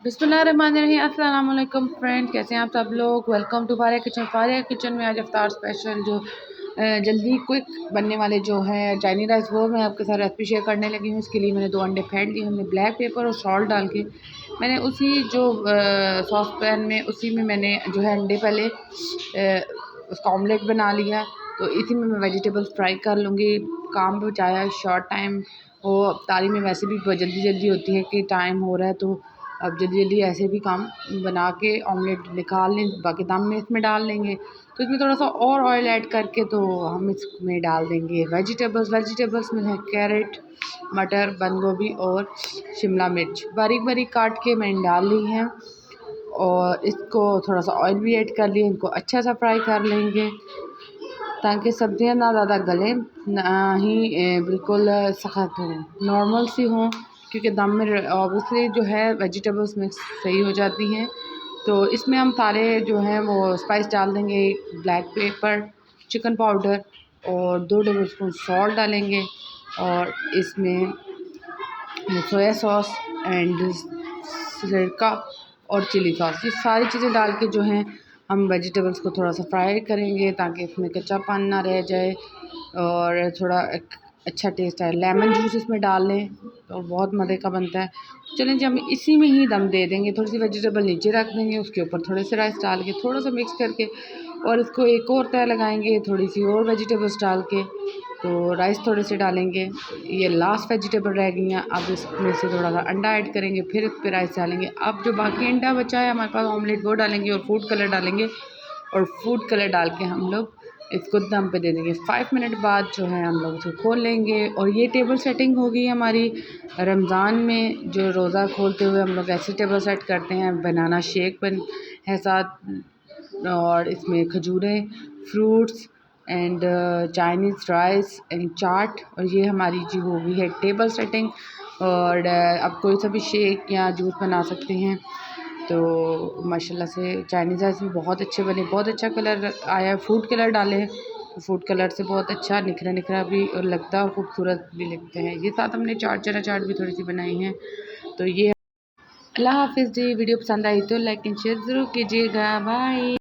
बिस्मिल्लाहिर्रहमानिर्रहीम। अस्सलाम वालेकुम फ्रेंड, कैसे हैं आप सब लोग। Welcome to Faria kitchen. Faria kitchen में आज इफ्तार स्पेशल जो जल्दी क्विक बनने वाले जो है चाइनीज़ राइस, वो मैं आपके साथ रेसिपी शेयर करने लगी हूँ। इसके लिए मैंने 2 अंडे फेंट लिए। हमने ब्लैक पेपर और सॉल्ट डाल के मैंने उसी जो सॉस पैन में उसी में मैंने जो है अंडे पहले उसका ऑमलेट बना लिया। तो इसी में मैं वेजिटेबल्स फ्राई कर लूँगी। काम बचाया, शॉर्ट टाइम वो तारी में वैसे भी जल्दी जल्दी होती है कि टाइम हो रहा है, तो अब जल्दी जल्दी ऐसे भी काम बना के ऑमलेट निकाल लें, बाकी दाम में इसमें डाल लेंगे। तो इसमें थोड़ा सा और ऑयल ऐड करके तो हम इसमें डाल देंगे वेजिटेबल्स में है कैरेट, मटर, बंद गोभी और शिमला मिर्च बारीक बारीक काट के मैंने डाल ली हैं। और इसको थोड़ा सा ऑयल भी ऐड कर लिए, इनको अच्छा सा फ्राई कर लेंगे ताकि सब्ज़ियाँ ना ज़्यादा गलें ना ही बिल्कुल सख्त हों, नॉर्मल सी हों, क्योंकि दम में ऑब्वियसली जो है वेजिटेबल्स मिक्स सही हो जाती हैं। तो इसमें हम सारे जो हैं वो स्पाइस डाल देंगे। ब्लैक पेपर, चिकन पाउडर और 2 टेबलस्पून सॉल्ट डालेंगे और इसमें सोया सॉस एंड सिरका और चिली सॉस, ये सारी चीज़ें डाल के जो हैं हम वेजिटेबल्स को थोड़ा सा फ्राई करेंगे ताकि इसमें कच्चापन ना रह जाए और थोड़ा एक अच्छा टेस्ट आए। लेमन जूस इसमें डाल लें तो बहुत मज़े का बनता है। चलें जी, हम इसी में ही दम दे देंगे। थोड़ी सी वेजिटेबल नीचे रख देंगे, उसके ऊपर थोड़े से राइस डाल के थोड़ा सा मिक्स करके और इसको एक और तय लगाएंगे थोड़ी सी और वेजिटेबल्स डाल के। तो राइस थोड़े से डालेंगे, ये लास्ट वेजिटेबल रह गई हैं। अब इसमें से थोड़ा सा अंडा ऐड करेंगे, फिर इस पर राइस डालेंगे। अब जो बाकी अंडा बचा है हमारे पास ऑमलेट, वो डालेंगे और फूड कलर डालेंगे और फूड कलर डाल के हम लोग इसको दम पे दे देंगे। 5 मिनट बाद जो है हम लोग इसको खोल लेंगे और ये टेबल सेटिंग हो गई हमारी। रमज़ान में जो रोज़ा खोलते हुए हम लोग ऐसे टेबल सेट करते हैं। बनाना शेक बन है साथ और इसमें खजूरें, fruits and Chinese rice and chaat, और ये हमारी जी हो गई है टेबल सेटिंग। और अब कोई सा भी शेक या जूस बना सकते हैं। तो माशाल्लाह से चाइनीज़ राइस भी बहुत अच्छे बने, बहुत अच्छा कलर आया। फूड कलर डाले तो फूड कलर से बहुत अच्छा निखरा निखरा भी और लगता है, खूबसूरत भी लगते हैं। ये साथ हमने चना चाट भी थोड़ी सी बनाई है। तो ये अल्लाह हाफ़िज़ जी। वीडियो पसंद आई तो लाइक एंड शेयर ज़रूर कीजिएगा। बाय।